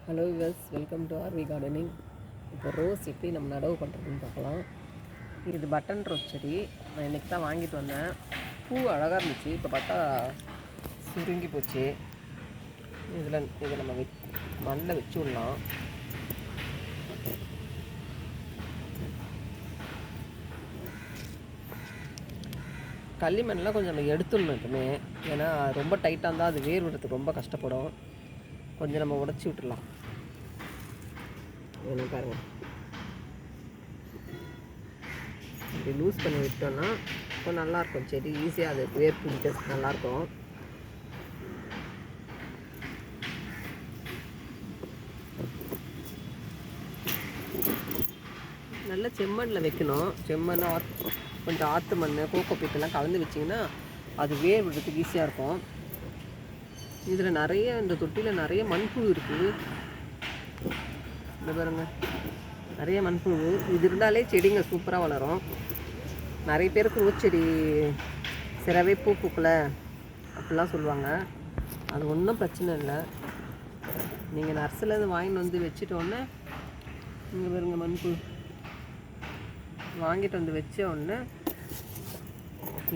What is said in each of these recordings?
Hello viewers, welcome to RV gardening. இப்போ rose எப்படி நம்ம நடவு பண்ணுறதுன்னு பார்க்கலாம். இது பட்டன் ரோஸ் செடி. நான் இன்றைக்கி தான் வாங்கிட்டு வந்தேன். பூ அழகாக இருந்துச்சு. இப்போ பார்த்தா சுருங்கி போச்சு. இதை நம்ம மண்ணில் வச்சு விடலாம். களிமண்ணெலாம் கொஞ்சம் நம்ம எடுத்துடணும் எப்பவுமே. ஏன்னா ரொம்ப டைட்டாக இருந்தால் அது வேர் விடுறதுக்கு ரொம்ப கஷ்டப்படும். கொஞ்சம் நம்ம உடச்சி விட்டுடலாம். என்ன பாருங்கள், இப்படி லூஸ் பண்ணி விட்டோன்னா இப்போ நல்லாயிருக்கும் செடி. ஈஸியாக அது வேர் பிடிக்க நல்லாயிருக்கும். நல்ல செம்மண்ணில் வைக்கணும். செம்மண், கொஞ்சம் ஆற்று மண், கோகோ பீட்டெல்லாம் கலந்து வச்சிங்கன்னா அது வேர் விடுறதுக்கு ஈஸியாக இருக்கும். இதில் நிறைய, இந்த தொட்டியில் நிறைய மண்புழு இருக்குது. இந்த பாருங்க, நிறைய மண்புழு. இது இருந்தாலே செடிங்க சூப்பராக வளரும். நிறைய பேருக்கு ஊச்செடி சிறவே பூ பூக்கலை அப்படிலாம் சொல்லுவாங்க. அது ஒன்றும் பிரச்சனை இல்லை. நீங்கள் நர்சரிலேருந்து வாங்கிட்டு வந்து வச்சுட்டோன்னே, இங்கே பாருங்க மண்புழு வாங்கிட்டு வந்து வச்ச உடனே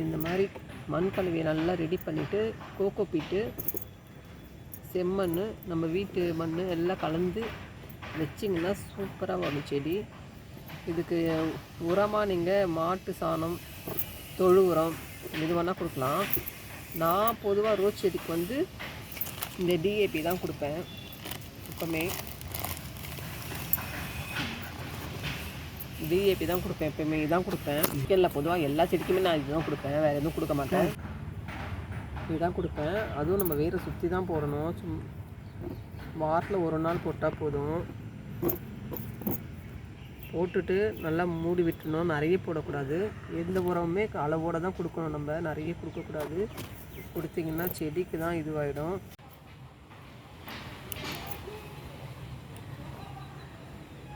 இந்த மாதிரி மண் கழுவியை நல்லா ரெடி பண்ணிவிட்டு, கோகோ பீட்டு, செம்மண், நம்ம வீட்டு மண் எல்லாம் கலந்து வச்சிங்கன்னா சூப்பராக வரும் செடி. இதுக்கு உரமாக நீங்கள் மாட்டு சாணம், தொழு உரம் இது வேணால் கொடுக்கலாம். நான் பொதுவாக ரோஸ் செடிக்கு வந்து இந்த டிஏபி தான் கொடுப்பேன் எப்பவுமே. டிஏபி தான் கொடுப்பேன் எப்போயுமே. இதுதான் கொடுப்பேன். இல்லை, பொதுவாக எல்லா செடிக்குமே நான் இதுதான் கொடுப்பேன். வேறு எதுவும் கொடுக்க மாட்டேன். இதுதான் கொடுப்பேன். அதுவும் நம்ம வேரை சுற்றி தான் போடணும். வாரத்தில் ஒரு நாள் போட்டால் போதும். போட்டுட்டு நல்லா மூடி விட்டுணும். நிறைய போடக்கூடாது. எந்த உரமுமே அளவோடு தான் கொடுக்கணும். நம்ம நிறைய கொடுக்கக்கூடாது. கொடுத்திங்கன்னா செடிக்கு தான் இதுவாகிடும்.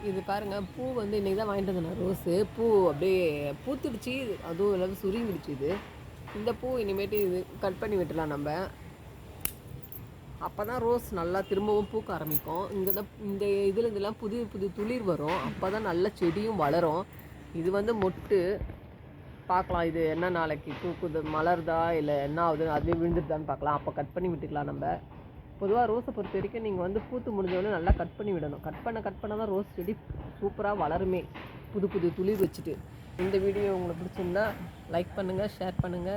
இது பாருங்கள், பூ வந்து இன்றைக்கி தான் வாங்கிட்டு வந்தேன். ரோஸு பூ அப்படியே பூத்துடுச்சு. அதுவும் எல்லாம் சுருங்கிடுச்சு. இந்த பூ இனிமேட்டு இது கட் பண்ணி விட்டுலாம் நம்ம. அப்போ தான் ரோஸ் நல்லா திரும்பவும் பூக்க ஆரம்பிக்கும். இங்கே தான் இந்த இதுலேருந்துலாம் புது புது துளிர் வரும். அப்போ தான் நல்ல செடியும் வளரும். இது வந்து மொட்டு பார்க்கலாம். இது என்ன நாளைக்கு பூக்குது, மலருதா இல்லை என்ன ஆகுது, அதுவே விழுந்துருதான்னு பார்க்கலாம். அப்போ கட் பண்ணி விட்டுக்கலாம் நம்ம. பொதுவாக ரோஸை பொறுத்த வரைக்கும் நீங்கள் வந்து பூத்து முடிஞ்சவொடனே நல்லா கட் பண்ணி விடணும். கட் பண்ண தான் ரோஸ் செடி சூப்பராக வளருமே, புது புது துளிர் வச்சுட்டு. இந்த வீடியோ உங்களுக்கு பிடிச்சிருந்தா லைக் பண்ணுங்கள், ஷேர் பண்ணுங்கள்.